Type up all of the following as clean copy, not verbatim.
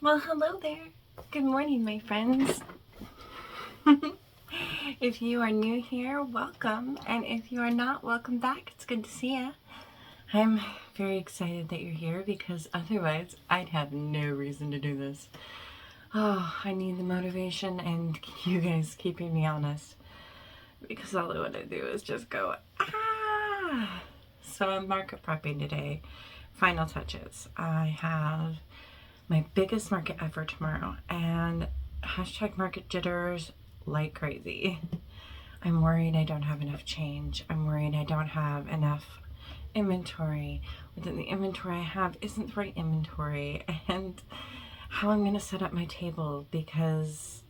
Well, hello there. Good morning, my friends. If you are new here, welcome. And if you are not, welcome back. It's good to see you. I'm very excited that you're here because otherwise I'd have no reason to do this. Oh, I need the motivation and you guys keeping me honest. Because all I want to do is just go, ah! So I'm market prepping today. Final touches. I have my biggest market ever tomorrow, and hashtag market jitters like crazy. I'm worried I don't have enough change. I'm worried I don't have enough inventory. Within the inventory I have isn't the right inventory, and how I'm going to set up my table because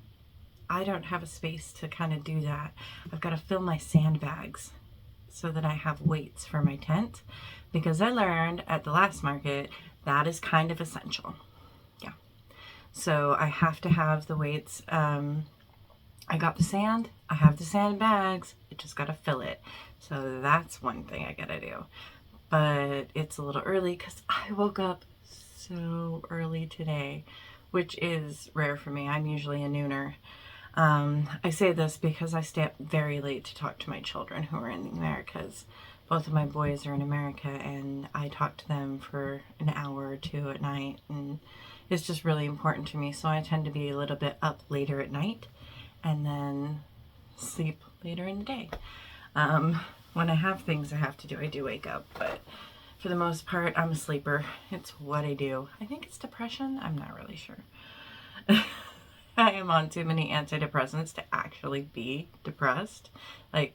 I don't have a space to kind of do that. I've got to fill my sandbags so that I have weights for my tent because I learned at the last market that is kind of essential. So I have to have the weights. I got the sand. I have the sandbags. I just got to fill it. So that's one thing I got to do. But it's a little early because I woke up so early today, which is rare for me. I'm usually a nooner. I say this because I stay up very late to talk to my children who are in the Americas. Both of my boys are in America, and I talk to them for an hour or two at night, and it's just really important to me. So I tend to be a little bit up later at night and then sleep later in the day. When I have things I have to do, I do wake up, but for the most part, I'm a sleeper. It's what I do. I think it's depression. I'm not really sure. I am on too many antidepressants to actually be depressed. Like,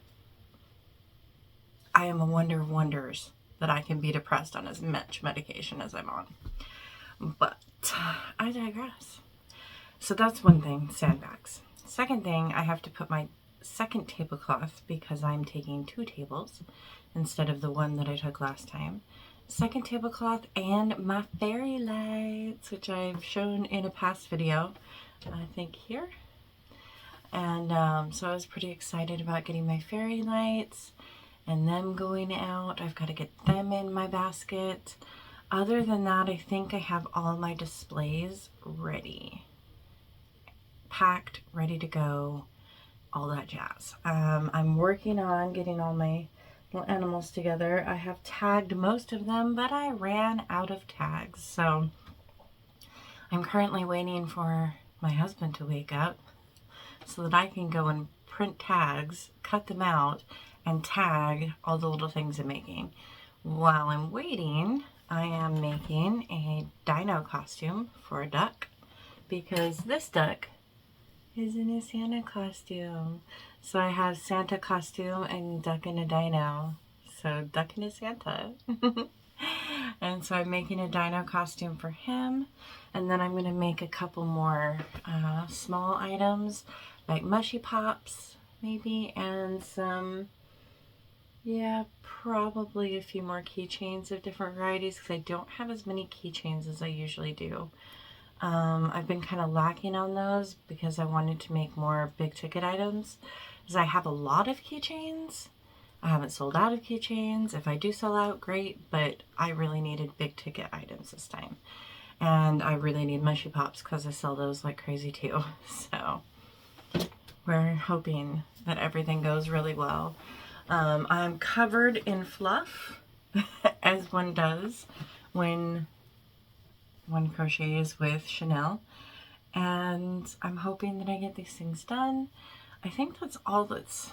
I am a wonder of wonders that I can be depressed on as much medication as I'm on. But I digress. So that's one thing, sandbags. Second thing, I have to put my second tablecloth because I'm taking 2 tables instead of the one that I took last time. Second tablecloth and my fairy lights, which I've shown in a past video, I think here. And so I was pretty excited about getting my fairy lights and them going out. I've got to get them in my basket. Other than that, I think I have all my displays ready. Packed, ready to go, all that jazz. I'm working on getting all my little animals together. I have tagged most of them, but I ran out of tags. So I'm currently waiting for my husband to wake up so that I can go and print tags, cut them out, and tag all the little things I'm making. While I'm waiting, I am making a dino costume for a duck because this duck is in a Santa costume. So I have Santa costume and duck and a dino. So duck and a Santa. And so I'm making a dino costume for him. And then I'm going to make a couple more small items like mushy pops maybe, and some, yeah, probably a few more keychains of different varieties because I don't have as many keychains as I usually do. I've been kind of lacking on those because I wanted to make more big ticket items. Because I have a lot of keychains. I haven't sold out of keychains. If I do sell out, great, but I really needed big ticket items this time. And I really need mushy pops because I sell those like crazy too. So we're hoping that everything goes really well. I'm covered in fluff, as one does when one crochets with Chanel, and I'm hoping that I get these things done. I think that's all that's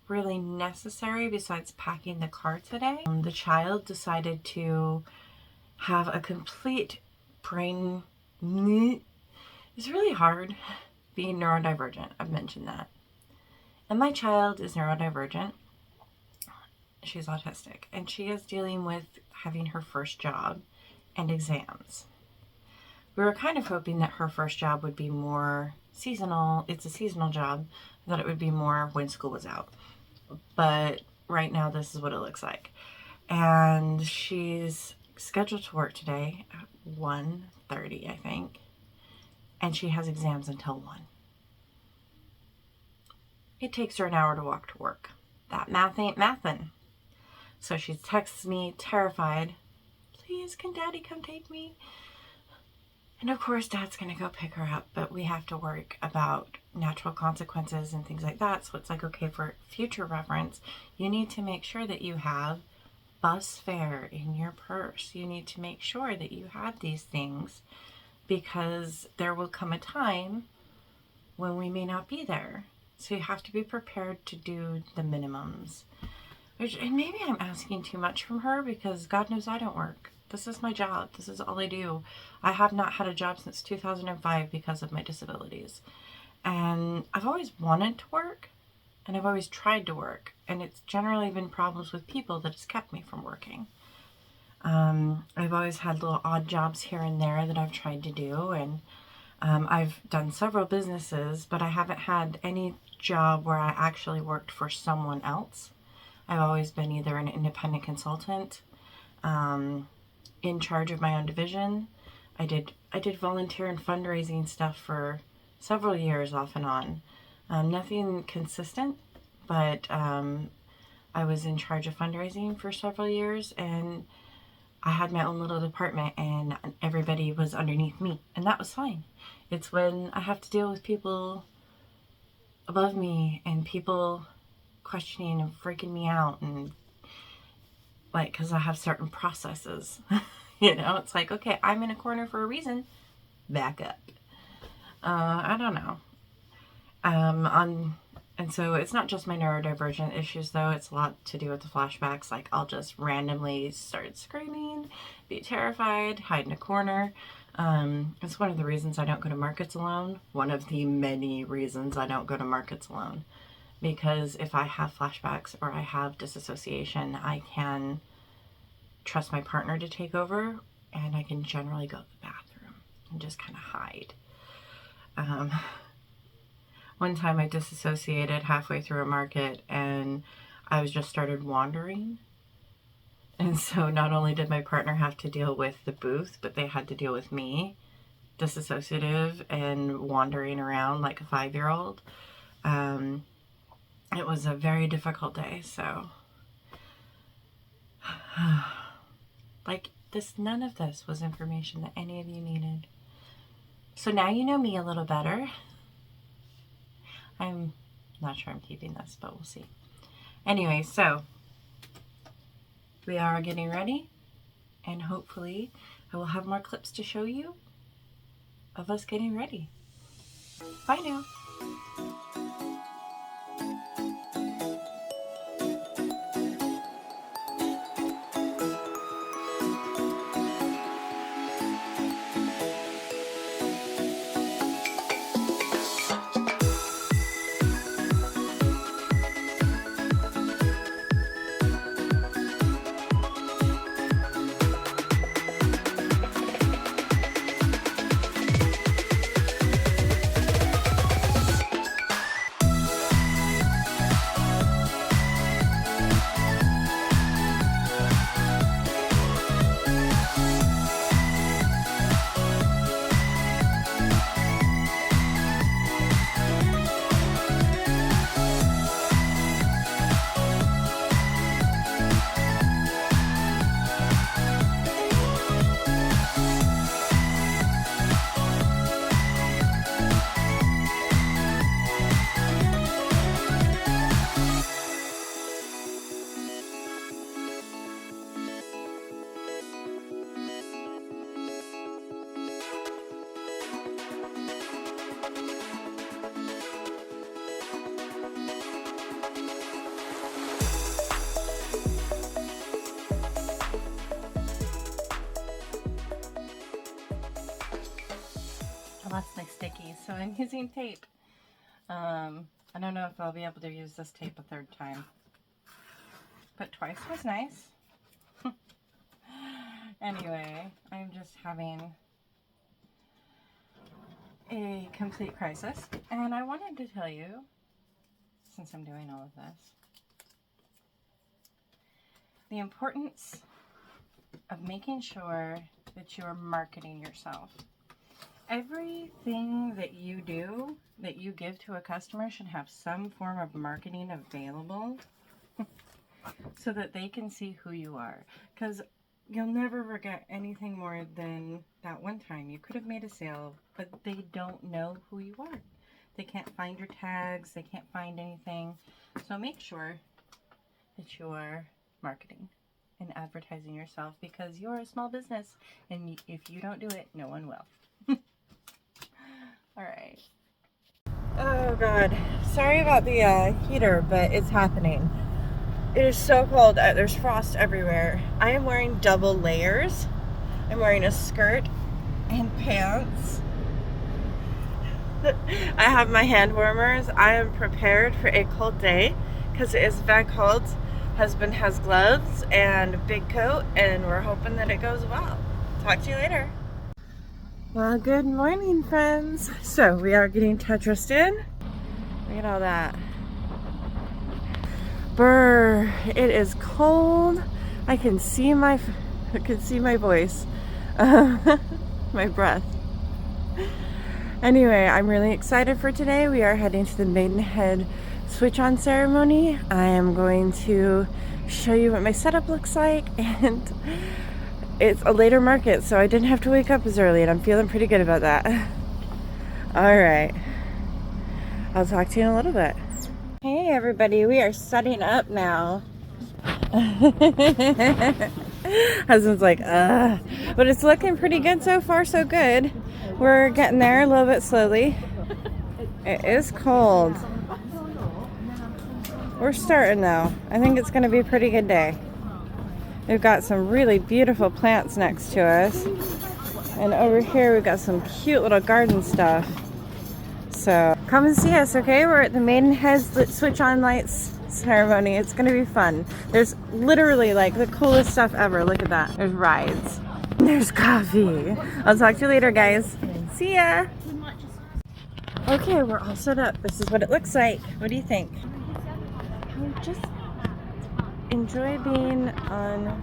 really necessary besides packing the car today. The child decided to have a complete brain. It's really hard being neurodivergent. I've mentioned that. And my child is neurodivergent. She's autistic, and she is dealing with having her first job and exams. We were kind of hoping that her first job would be more seasonal. It's a seasonal job, that it would be more when school was out. But right now, this is what it looks like. And she's scheduled to work today at 1:30, I think. And she has exams until 1. It takes her an hour to walk to work. That math ain't mathin'. So she texts me terrified, "Please, can Daddy come take me?" And of course, Dad's going to go pick her up, but we have to work about natural consequences and things like that. So it's like, okay, for future reference, you need to make sure that you have bus fare in your purse. You need to make sure that you have these things because there will come a time when we may not be there. So you have to be prepared to do the minimums. And maybe I'm asking too much from her because God knows I don't work. This is my job. This is all I do. I have not had a job since 2005 because of my disabilities. And I've always wanted to work and I've always tried to work. And it's generally been problems with people that has kept me from working. I've always had little odd jobs here and there that I've tried to do. And I've done several businesses, but I haven't had any job where I actually worked for someone else. I've always been either an independent consultant, in charge of my own division. I did volunteer and fundraising stuff for several years off and on. Nothing consistent, but I was in charge of fundraising for several years, and I had my own little department and everybody was underneath me, and that was fine. It's when I have to deal with people above me and people questioning and freaking me out, and like, because I have certain processes. It's like, okay, I'm in a corner for a reason. Back up. I don't know. And so it's not just my neurodivergent issues, though. It's a lot to do with the flashbacks. Like, I'll just randomly start screaming, be terrified, hide in a corner. It's one of the reasons I don't go to markets alone. One of the many reasons I don't go to markets alone. Because if I have flashbacks or I have disassociation, I can trust my partner to take over, and I can generally go to the bathroom and just kind of hide. One time I disassociated halfway through a market and I was just started wandering. And so not only did my partner have to deal with the booth, but they had to deal with me, disassociative and wandering around like a 5-year-old. It was a very difficult day, so like this, none of this was information that any of you needed. So now you know me a little better. I'm not sure I'm keeping this, but we'll see. Anyway, so we are getting ready, and hopefully I will have more clips to show you of us getting ready. Bye now. Lost my sticky, so I'm using tape. I don't know if I'll be able to use this tape a third time, but twice was nice. Anyway, I'm just having a complete crisis, and I wanted to tell you, since I'm doing all of this, the importance of making sure that you are marketing yourself. Everything that you do, that you give to a customer, should have some form of marketing available so that they can see who you are. Because you'll never regret anything more than that one time. You could have made a sale, but they don't know who you are. They can't find your tags. They can't find anything. So make sure that you're marketing and advertising yourself, because you're a small business, and if you don't do it, no one will. All right. Oh God, sorry about the heater, but it's happening. It is so cold. There's frost everywhere. I am wearing double layers. I'm wearing a skirt and pants. I have my hand warmers. I am prepared for a cold day because it is very cold. Husband has gloves and a big coat, and we're hoping that it goes well. Talk to you later. Well, good morning, friends. So we are getting Tetris in. Look at all that. Brr, it is cold. I can see my voice, my breath. Anyway, I'm really excited for today. We are heading to the Maidenhead switch on ceremony. I am going to show you what my setup looks like, and it's a later market, so I didn't have to wake up as early, and I'm feeling pretty good about that. All right, I'll talk to you in a little bit. Hey everybody, we are setting up now. Husband's like, but it's looking pretty good so far, so good. We're getting there a little bit slowly. It is cold. We're starting though. I think it's going to be a pretty good day. We've got some really beautiful plants next to us. And over here we've got some cute little garden stuff. So come and see us, okay? We're at the Maidenhead switch on lights ceremony. It's going to be fun. There's literally like the coolest stuff ever. Look at that. There's rides. There's coffee. I'll talk to you later, guys. See ya. Okay, we're all set up. This is what it looks like. What do you think? I just enjoy being on.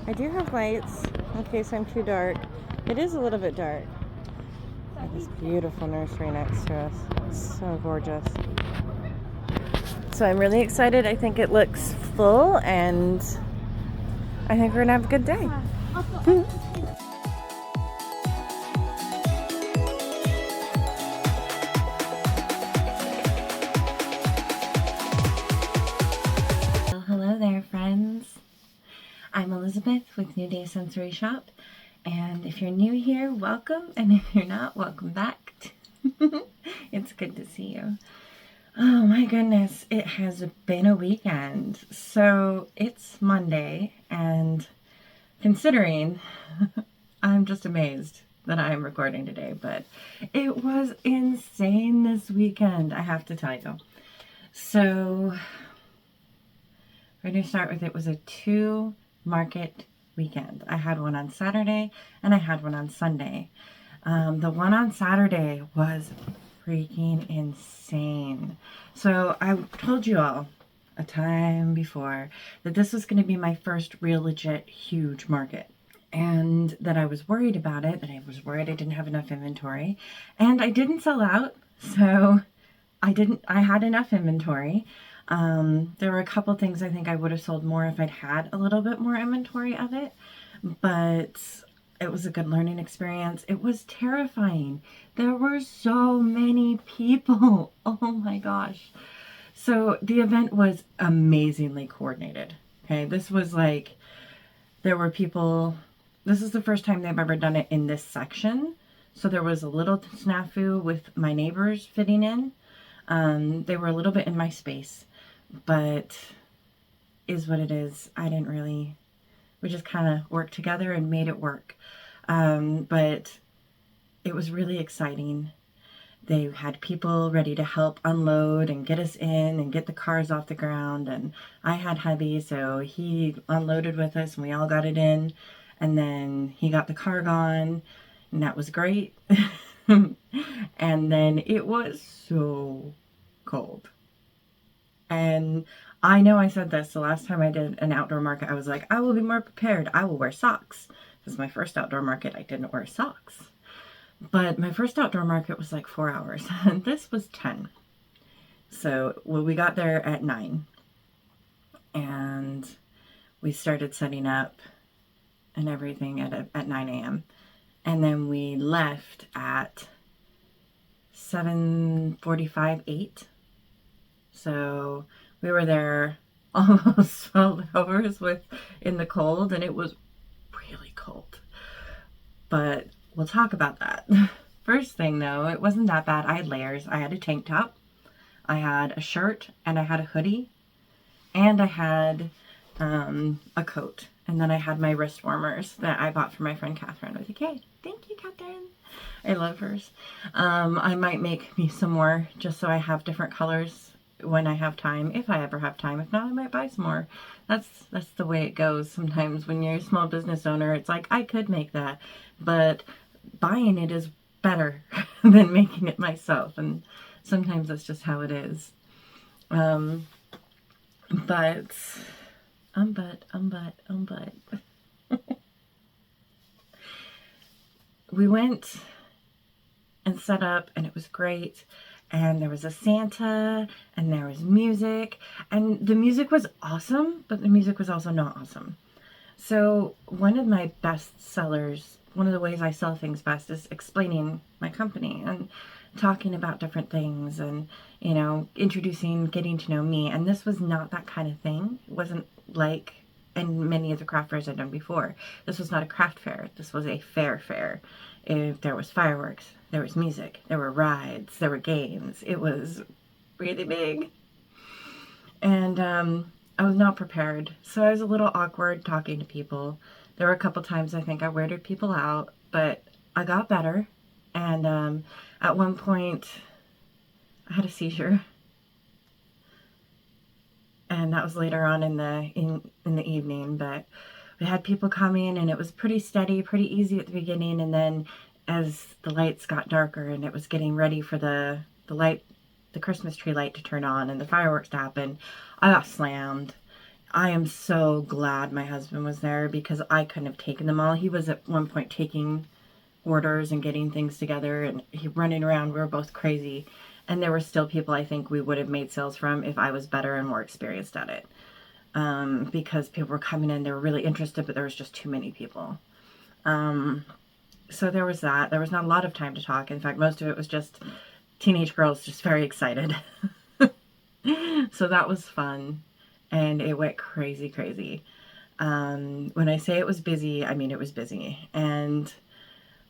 I do have lights in case I'm too dark. It is a little bit dark. This beautiful nursery next to us. It's so gorgeous. So I'm really excited. I think it looks full, and I think we're gonna have a good day. Well, hello there, friends. I'm Elizabeth with New Day Sensory Shop. And if you're new here, welcome. And if you're not, welcome back. It's good to see you. Oh my goodness, it has been a weekend. So it's Monday, and considering, I'm just amazed that I'm recording today, but it was insane this weekend, I have to tell you. So we're going to start with, it was a 2-market weekend. I had one on Saturday and I had one on Sunday. The one on Saturday was freaking insane. So I told you all a time before that this was going to be my first real legit huge market, and that I was worried about it, that I was worried I didn't have enough inventory, and I didn't sell out. So I had enough inventory. There were a couple things I think I would have sold more if I'd had a little bit more inventory of it, but it was a good learning experience. It was terrifying. There were so many people. Oh my gosh. So the event was amazingly coordinated. Okay, this was like, there were people, this is the first time they've ever done it in this section. So there was a little snafu with my neighbors fitting in. They were a little bit in my space, but is what it is. We just kind of worked together and made it work. But it was really exciting. They had people ready to help unload and get us in and get the cars off the ground. And I had hubby, so he unloaded with us and we all got it in. And then he got the car gone, and that was great. And then it was so cold. And I know I said this the last time I did an outdoor market. I was like, I will be more prepared. I will wear socks. This is my first outdoor market. I didn't wear socks. But my first outdoor market was like 4 hours, and this was 10. So we got there at 9. And we started setting up and everything at 9 a.m. And then we left at 7:45, 8. So we were there almost 12 hours in the cold, and it was really cold. But we'll talk about that. First thing though, it wasn't that bad. I had layers. I had a tank top, I had a shirt, and I had a hoodie, and I had a coat. And then I had my wrist warmers that I bought for my friend Catherine with a K. Thank you, Catherine. I love hers. I might make me some more just so I have different colors when I have time, if I ever have time. If not, I might buy some more. That's the way it goes sometimes when you're a small business owner. It's like, I could make that, but buying it is better than making it myself. And sometimes that's just how it is. But we went and set up, and it was great. And there was a Santa, and there was music, and the music was awesome, but the music was also not awesome. So one of my best sellers, one of the ways I sell things best, is explaining my company and talking about different things and, you know, introducing, getting to know me. And this was not that kind of thing. It wasn't like in many of the craft fairs I've done before. This was not a craft fair. This was a fair. If there was fireworks, there was music, there were rides, there were games. It was really big. And I was not prepared. So I was a little awkward talking to people. There were a couple times I think I weirded people out, but I got better. And at one point, I had a seizure. And that was later on in the evening, but we had people coming, and it was pretty steady, pretty easy at the beginning, and then as the lights got darker and it was getting ready for the Christmas tree light to turn on and the fireworks to happen, I got slammed. I am so glad my husband was there because I couldn't have taken them all. He was at one point taking orders and getting things together, and he running around. We were both crazy. And there were still people I think we would have made sales from if I was better and more experienced at it. Because people were coming in, they were really interested, but there was just too many people. So there was that. There was not a lot of time to talk. In fact, most of it was just teenage girls just very excited. So that was fun. And it went crazy. When I say it was busy, I mean it was busy. And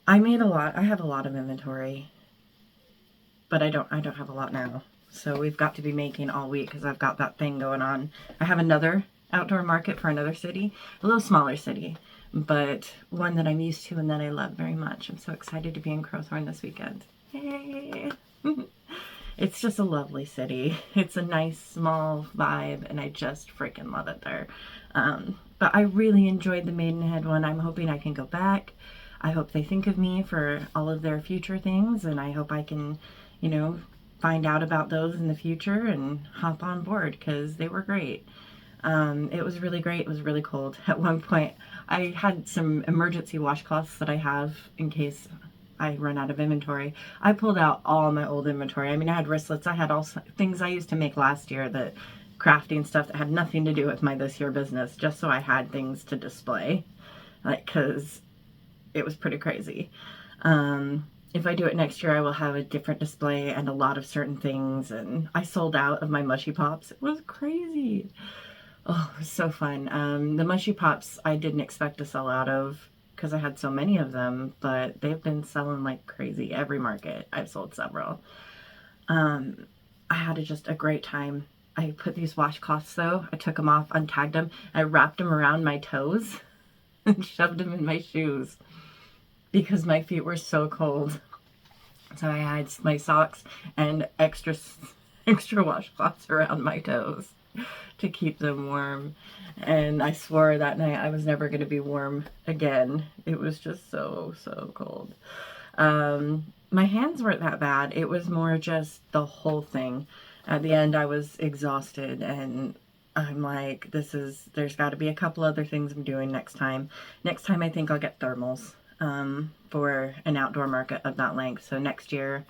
I made a lot. I have a lot of inventory. But I don't have a lot now. So we've got to be making all week because I've got that thing going on. I have another outdoor market for another city, a little smaller city, but one that I'm used to and that I love very much. I'm so excited to be in Crowthorne this weekend. Yay! It's just a lovely city. It's a nice small vibe, and I just freaking love it there. But I really enjoyed the Maidenhead one. I'm hoping I can go back. I hope they think of me for all of their future things, and I hope I can, you know, find out about those in the future and hop on board because they were great. It was really great. It was really cold. At one point, I had some emergency washcloths that I have in case I run out of inventory. I pulled out all my old inventory. I mean, I had wristlets. I had all things I used to make last year, that crafting stuff that had nothing to do with my this year business, just so I had things to display, like, because it was pretty crazy. If I do it next year, I will have a different display and a lot of certain things. And I sold out of my Mushy Pops. It was crazy. Oh, it was so fun. The Mushy Pops I didn't expect to sell out of because I had so many of them, but they've been selling like crazy. Every market, I've sold several. I had just a great time. I put these washcloths though. I took them off, untagged them. I wrapped them around my toes and shoved them in my shoes because my feet were so cold. So I had my socks and extra washcloths around my toes to keep them warm. And I swore that night I was never going to be warm again. It was just so cold. My hands weren't that bad. It was more just the whole thing. At the end, I was exhausted, and I'm like, there's got to be a couple other things I'm doing next time. Next time, I think I'll get thermals for an outdoor market of that length. So next year,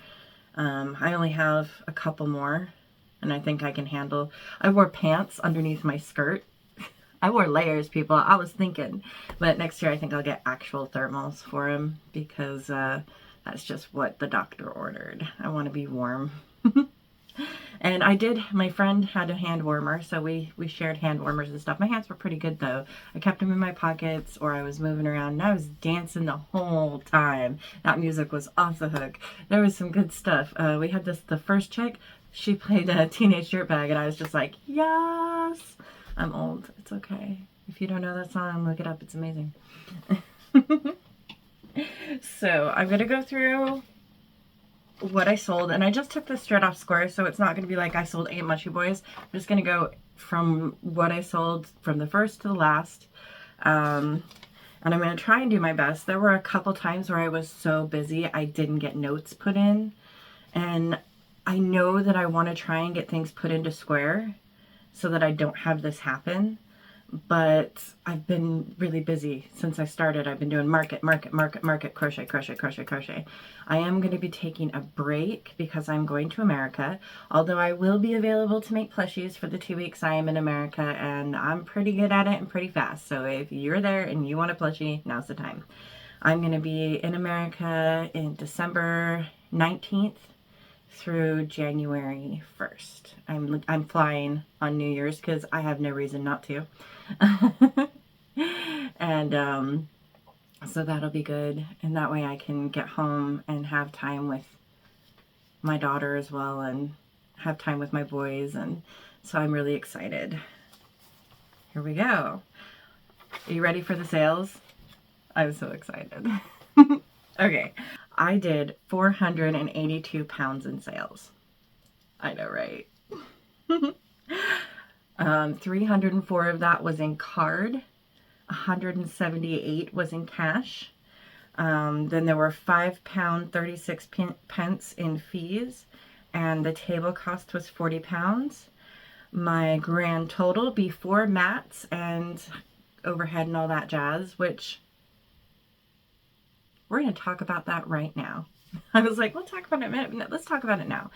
I only have a couple more, and I think I can handle. I wore pants underneath my skirt. I wore layers, people. I was thinking. But next year I think I'll get actual thermals for him because that's just what the doctor ordered. I want to be warm. And my friend had a hand warmer, so we shared hand warmers and stuff. My hands were pretty good though. I kept them in my pockets or I was moving around and I was dancing the whole time. That music was off the hook. There was some good stuff. We had the first chick, she played a Teenage Dirtbag and I was just like, yes! I'm old. It's okay. If you don't know that song, look it up. It's amazing. So I'm going to go through what I sold, and I just took this straight off Square, so it's not going to be like I sold 8 Mushy Boys. I'm just going to go from what I sold from the first to the last, and I'm going to try and do my best. There were a couple times where I was so busy I didn't get notes put in, and I know that I want to try and get things put into Square so that I don't have this happen. But I've been really busy since I started. I've been doing market, crochet, crochet, crochet, crochet. I am going to be taking a break because I'm going to America, although I will be available to make plushies for the 2 weeks I am in America, and I'm pretty good at it and pretty fast. So if you're there and you want a plushie, now's the time. I'm going to be in America in December 19th through January 1st. I'm flying on New Year's because I have no reason not to. And so that'll be good. And that way I can get home and have time with my daughter as well and have time with my boys. And so I'm really excited. Here we go. Are you ready for the sales? I'm so excited. Okay. I did 482 pounds in sales. I know, right? 304 of that was in card. 178 was in cash. Then there were £5.36 in fees, and the table cost was £40. My grand total before mats and overhead and all that jazz, which we're going to talk about that right now. I was like, we'll talk about it in a minute. Let's talk about it now.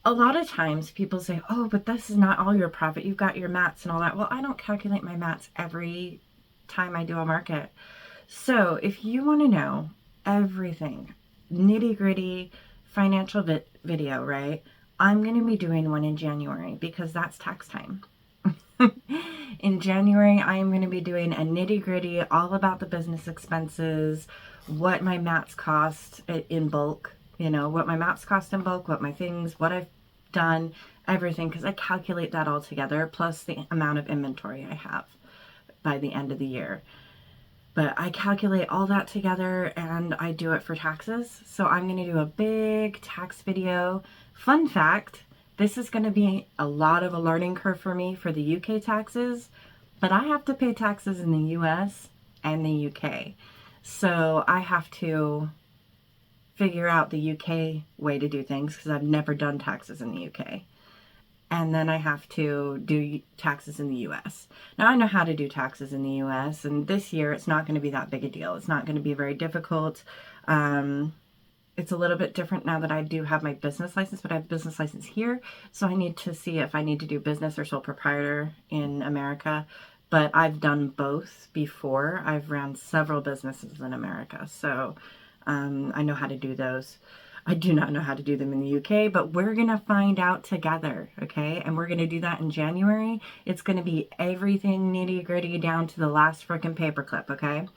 A lot of times people say, oh, but this is not all your profit. You've got your mats and all that. Well, I don't calculate my mats every time I do a market. So if you want to know everything, nitty gritty financial video, right? I'm going to be doing one in January because that's tax time. In January, I am going to be doing a nitty gritty all about the business expenses, what my mats cost in bulk, what my mats cost in bulk, what my things, what I've done, everything, because I calculate that all together, plus the amount of inventory I have by the end of the year. But I calculate all that together and I do it for taxes. So I'm going to do a big tax video. Fun fact, this is going to be a lot of a learning curve for me for the UK taxes, but I have to pay taxes in the US and the UK. So I have to figure out the UK way to do things because I've never done taxes in the UK. And then I have to do taxes in the US. Now I know how to do taxes in the US, and this year it's not going to be that big a deal. It's not going to be very difficult. It's a little bit different now that I do have my business license, but I have a business license here. So I need to see if I need to do business or sole proprietor in America. But I've done both before. I've ran several businesses in America, so I know how to do those. I do not know how to do them in the UK, but we're going to find out together, okay? And we're going to do that in January. It's going to be everything nitty gritty down to the last frickin' paperclip, okay?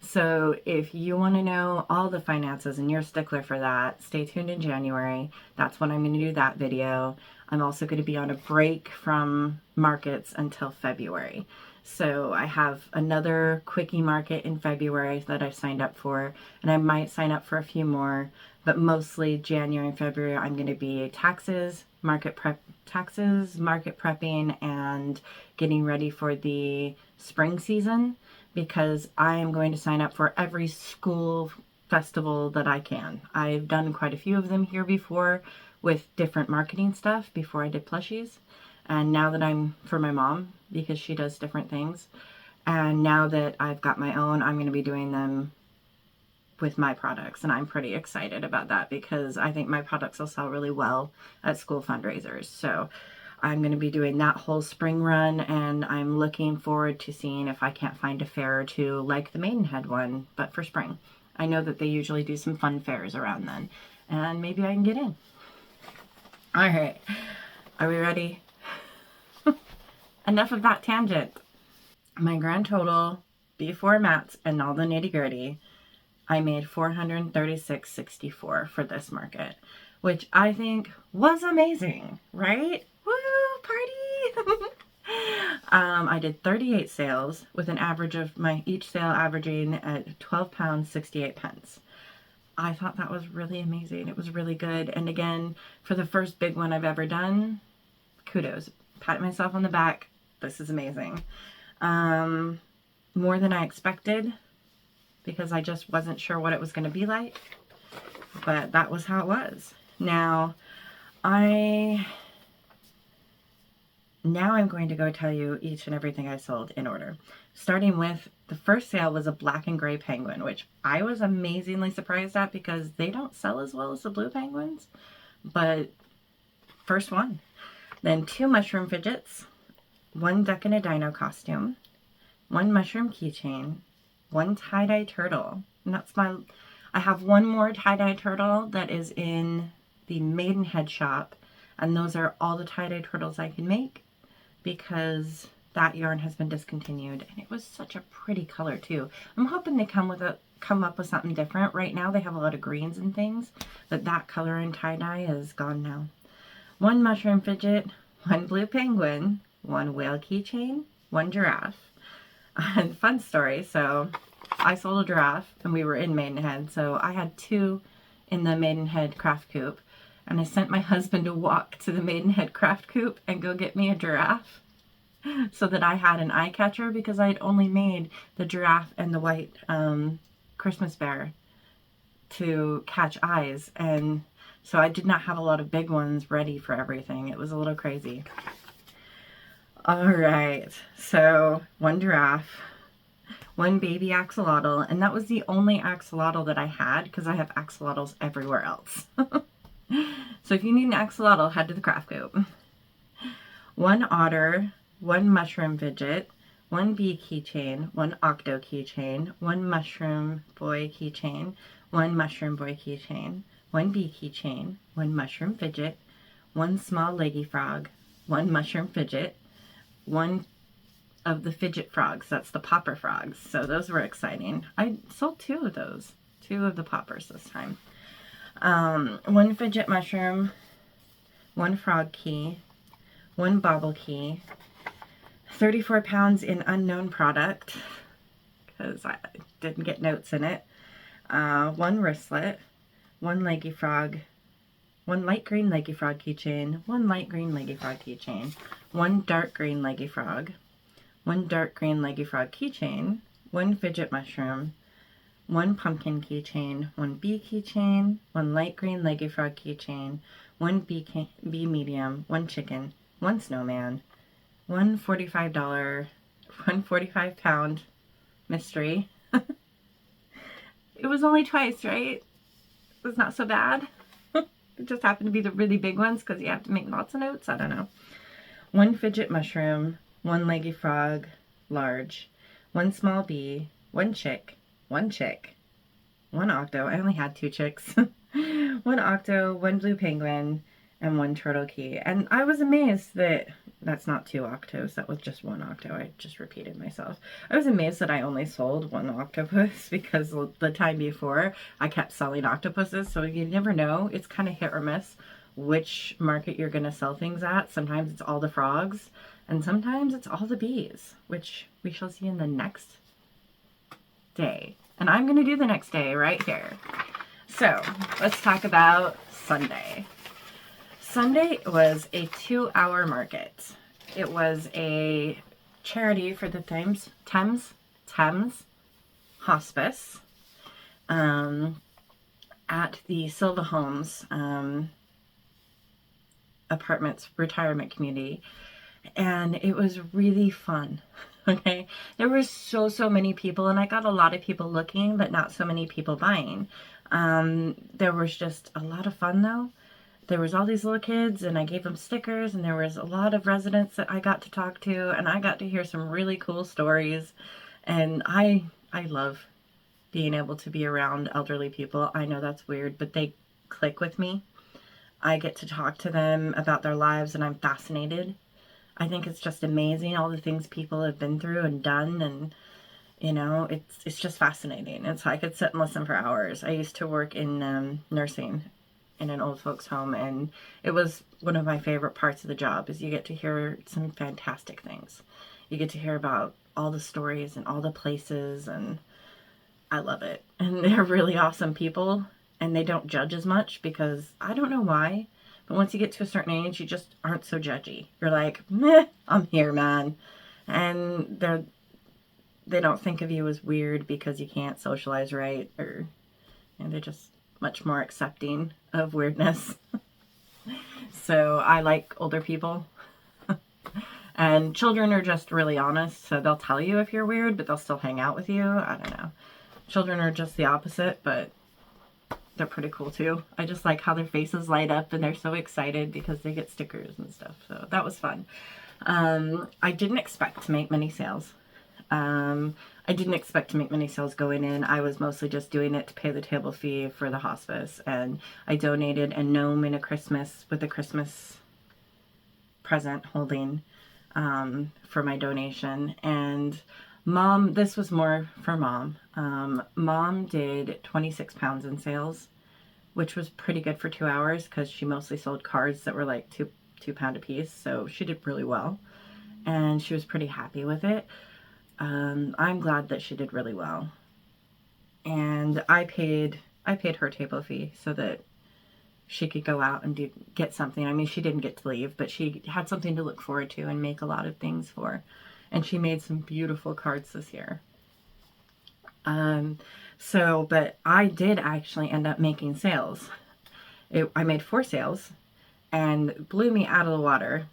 So if you want to know all the finances and you're a stickler for that, stay tuned in January. That's when I'm going to do that video. I'm also going to be on a break from markets until February. So I have another quickie market in February that I've signed up for, and I might sign up for a few more, but mostly January and February I'm going to be taxes, market prepping, and getting ready for the spring season, because I am going to sign up for every school festival that I can. I've done quite a few of them here before with different marketing stuff before I did plushies. And now that I'm for my mom, because she does different things. And now that I've got my own, I'm going to be doing them with my products. And I'm pretty excited about that because I think my products will sell really well at school fundraisers. So I'm going to be doing that whole spring run, and I'm looking forward to seeing if I can't find a fair or two like the Maidenhead one, but for spring. I know that they usually do some fun fairs around then, and maybe I can get in. All right, are we ready? Enough of that tangent. My grand total before mats and all the nitty gritty, I made $436.64 for this market, which I think was amazing, right? Woo, party! I did 38 sales with an average of each sale averaging at £12.68. I thought that was really amazing. It was really good. And again, for the first big one I've ever done, kudos. Pat myself on the back. This is amazing. More than I expected, because I just wasn't sure what it was going to be like, but that was how it was. Now I'm going to go tell you each and everything I sold in order. Starting with, the first sale was a black and gray penguin, which I was amazingly surprised at because they don't sell as well as the blue penguins, but first one. Then 2 mushroom fidgets, 1 duck in a dino costume, 1 mushroom keychain, 1 tie-dye turtle. And I have 1 more tie-dye turtle that is in the Maidenhead shop, and those are all the tie-dye turtles I can make because that yarn has been discontinued, and it was such a pretty color too. I'm hoping they come up with something different. Right now they have a lot of greens and things, but that color in tie-dye is gone now. 1 mushroom fidget, 1 blue penguin, 1 whale keychain, 1 giraffe. And fun story, so I sold a giraffe and we were in Maidenhead, so I had 2 in the Maidenhead craft coop, and I sent my husband to walk to the Maidenhead craft coop and go get me a giraffe so that I had an eye catcher, because I had only made the giraffe and the white Christmas bear to catch eyes, and so I did not have a lot of big ones ready for everything. It was a little crazy. All right, so 1 giraffe, 1 baby axolotl, and that was the only axolotl that I had because I have axolotls everywhere else. So if you need an axolotl, head to the craft coop. 1 otter, 1 mushroom fidget, 1 bee keychain, 1 octo keychain, 1 mushroom boy keychain, 1 mushroom boy keychain, 1 bee keychain, 1 mushroom fidget, 1 small leggy frog, 1 mushroom fidget, 1 of the fidget frogs. That's the popper frogs. So those were exciting. I sold 2 of those. 2 of the poppers this time. 1 fidget mushroom, 1 frog key, 1 bauble key, 34 pounds in unknown product because I didn't get notes in it. 1 wristlet, 1 leggy frog, 1 light green leggy frog keychain, 1 light green leggy frog keychain, 1 dark green leggy frog, 1 dark green leggy frog keychain, 1 fidget mushroom, 1 pumpkin keychain, 1 bee keychain, 1 light green leggy frog keychain, 1 bee medium, 1 chicken, 1 snowman, 1 45 pound mystery. It was only twice, right? It was not so bad. It just happened to be the really big ones because you have to make lots of notes. I don't know. 1 fidget mushroom, 1 leggy frog, large, 1 small bee, 1 chick, 1 chick, 1 octo. I only had 2 chicks. 1 octo, 1 blue penguin, and 1 turtle key. And I was amazed that that's not 2 octos. That was just 1 octo. I just repeated myself. I was amazed that I only sold 1 octopus because the time before I kept selling octopuses. So you never know. It's kind of hit or miss which market you're going to sell things at. Sometimes it's all the frogs and sometimes it's all the bees, which we shall see in the next day. And I'm going to do the next day right here. So let's talk about Sunday. Sunday was a 2-hour market. It was a charity for the Thames Hospice at the Silva Homes apartments retirement community, and it was really fun. Okay, there were so many people, and I got a lot of people looking, but not so many people buying. There was just a lot of fun though. there was all these little kids, and I gave them stickers, and there was a lot of residents that I got to talk to, and I got to hear some really cool stories. And I love being able to be around elderly people. I know that's weird, but they click with me. I get to talk to them about their lives, and I'm fascinated. I think it's just amazing, all the things people have been through and done, and it's just fascinating. And so I could sit and listen for hours. I used to work in nursing in an old folks home, and it was one of my favorite parts of the job is you get to hear some fantastic things. You get to hear about all the stories and all the places, and I love it. And they're really awesome people, and they don't judge as much because I don't know why, but once you get to a certain age, you just aren't so judgy. You're like, meh, I'm here, man. And they don't think of you as weird because you can't socialize right, or they're just much more accepting of weirdness. So I like older people. And children are just really honest, so they'll tell you if you're weird, but they'll still hang out with you. I don't know. Children are just the opposite, but they're pretty cool too. I just like how their faces light up and they're so excited because they get stickers and stuff. So that was fun. I didn't expect to make many sales. I didn't expect to make many sales going in. I was mostly just doing it to pay the table fee for the hospice. And I donated a gnome and a Christmas with a Christmas present holding for my donation. And Mom, this was more for Mom. Mom did 26 pounds in sales, which was pretty good for 2 hours because she mostly sold cards that were like two pound a piece. So she did really well. And she was pretty happy with it. I'm glad that she did really well. And I paid her table fee so that she could go out and get something. I mean, she didn't get to leave, but she had something to look forward to and make a lot of things for. And she made some beautiful cards this year. But I did actually end up making sales. I made 4 sales and it blew me out of the water.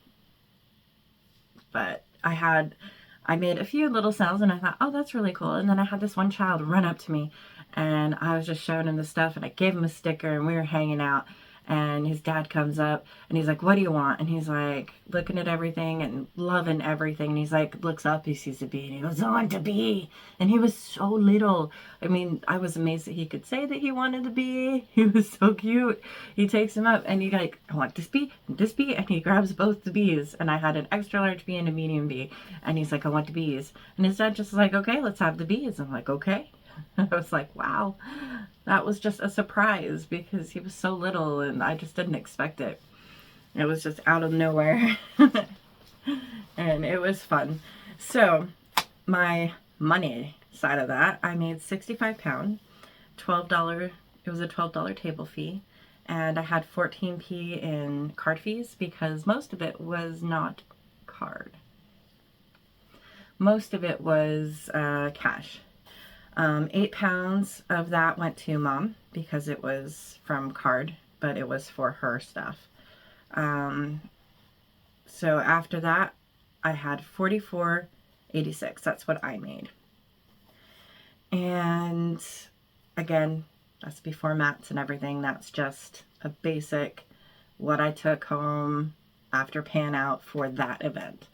But I made a few little sales and I thought, oh, that's really cool. And then I had this one child run up to me and I was just showing him the stuff and I gave him a sticker and we were hanging out. And his dad comes up and he's like, what do you want? And he's like looking at everything and loving everything. And he's like, looks up, he sees a bee and he goes, I want a bee. And he was so little. I mean, I was amazed that he could say that he wanted a bee. He was so cute. He takes him up and he's like, I want this bee and this bee. And he grabs both the bees. And I had an extra large bee and a medium bee. And he's like, I want the bees. And his dad just was like, okay, let's have the bees. I'm like, okay. I was like, wow, that was just a surprise because he was so little and I just didn't expect it. It was just out of nowhere. And it was fun. So my money side of that, I made 65 pounds, $12. It was a $12 table fee. And I had 14p in card fees because most of it was not card. Most of it was cash. 8 pounds of that went to Mom because it was from card, but it was for her stuff. So after that, I had $44.86. That's what I made. And again, that's before mats and everything. That's just a basic what I took home after paying out for that event.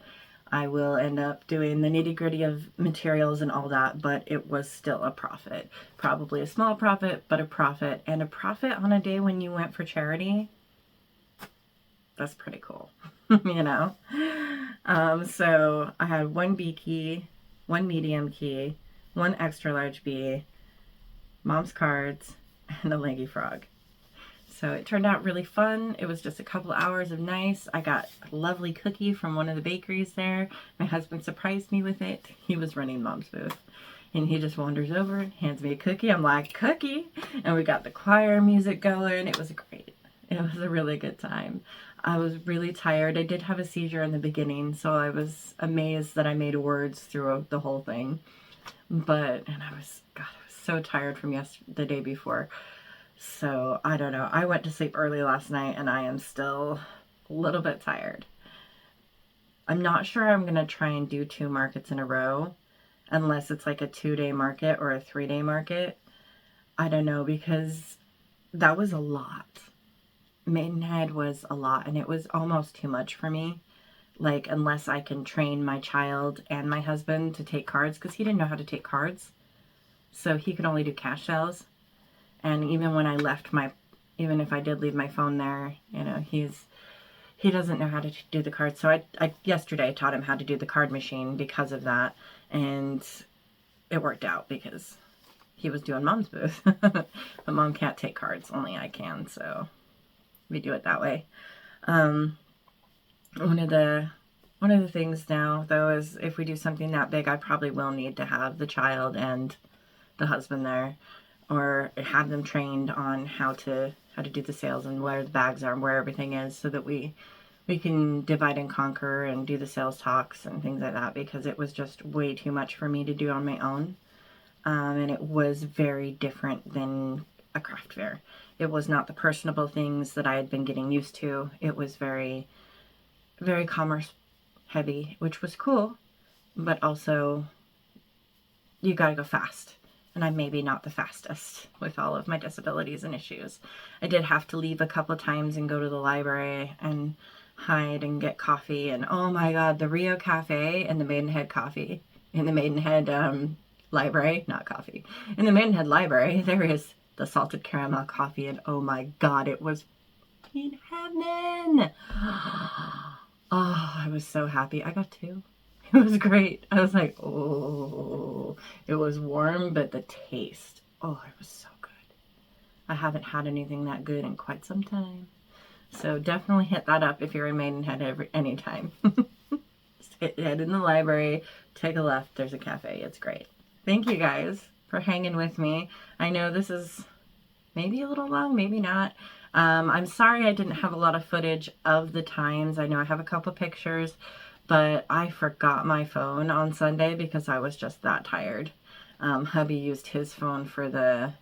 I will end up doing the nitty-gritty of materials and all that, but it was still a profit. Probably a small profit, but a profit. And a profit on a day when you went for charity, that's pretty cool, you know? So I had 1 bee key, 1 medium key, 1 extra large bee, Mom's cards, and a leggy frog. So it turned out really fun. It was just a couple hours of nice. I got a lovely cookie from one of the bakeries there. My husband surprised me with it. He was running Mom's booth. And he just wanders over and hands me a cookie. I'm like, cookie? And we got the choir music going. It was great. It was a really good time. I was really tired. I did have a seizure in the beginning, so I was amazed that I made words through the whole thing. And I was so tired from the day before. So, I don't know. I went to sleep early last night and I am still a little bit tired. I'm not sure I'm going to try and do 2 markets in a row unless it's like a 2-day market or a 3-day market. I don't know because that was a lot. Maidenhead was a lot, and it was almost too much for me. Like, unless I can train my child and my husband to take cards, because he didn't know how to take cards. So he could only do cash sales. And even when I left even if I did leave my phone there, you know, he doesn't know how to do the cards. So I yesterday taught him how to do the card machine because of that. And it worked out because he was doing Mom's booth. But Mom can't take cards, only I can. So we do it that way. One of the things now, though, is if we do something that big, I probably will need to have the child and the husband there, or have them trained on how to do the sales and where the bags are and where everything is, so that we can divide and conquer and do the sales talks and things like that, because it was just way too much for me to do on my own. And it was very different than a craft fair. It was not the personable things that I had been getting used to. It was very, very commerce heavy, which was cool, but also you gotta go fast. And I'm maybe not the fastest with all of my disabilities and issues. I did have to leave a couple times and go to the library and hide and get coffee. And oh my God, the Rio Cafe and the Maidenhead coffee in the Maidenhead library, not coffee. In the Maidenhead library, there is the salted caramel coffee, and oh my God, it was in heaven. Oh, I was so happy. I got two. It was great. I was like, oh, it was warm, but the taste, oh, it was so good. I haven't had anything that good in quite some time. So definitely hit that up if you're in Maidenhead anytime. Head in the library, take a left, there's a cafe. It's great. Thank you guys for hanging with me. I know this is maybe a little long, maybe not. I'm sorry I didn't have a lot of footage of the times. I know I have a couple pictures, but I forgot my phone on Sunday because I was just that tired. Hubby used his phone for the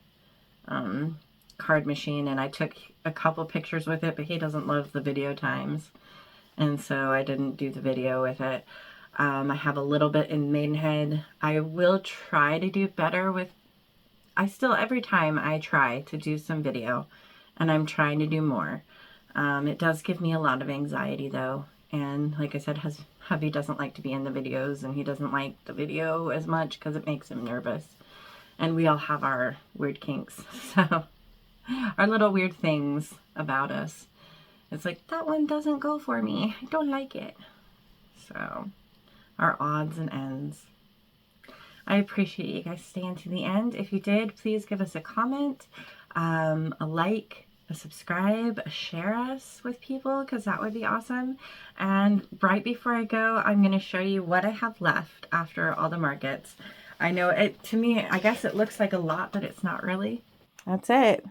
card machine, and I took a couple pictures with it, but he doesn't love the video times, and so I didn't do the video with it. I have a little bit in Maidenhead. I will try to do better with, every time I try to do some video, and I'm trying to do more. It does give me a lot of anxiety though. And like I said, hubby doesn't like to be in the videos, and he doesn't like the video as much because it makes him nervous. And we all have our weird kinks. So our little weird things about us. It's like, that one doesn't go for me. I don't like it. So our odds and ends. I appreciate you guys staying to the end. If you did, please give us a comment, a like, a subscribe, share us with people, because that would be awesome. And right before I go, I'm going to show you what I have left after all the markets. I know it, to me, I guess it looks like a lot, but it's not really. That's it.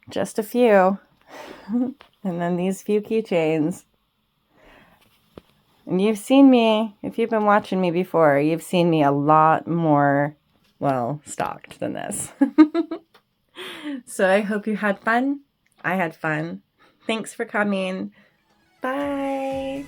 Just a few. And then these few keychains. And you've seen me, if you've been watching me before, you've seen me a lot more, well, stocked than this. So I hope you had fun. I had fun. Thanks for coming. Bye.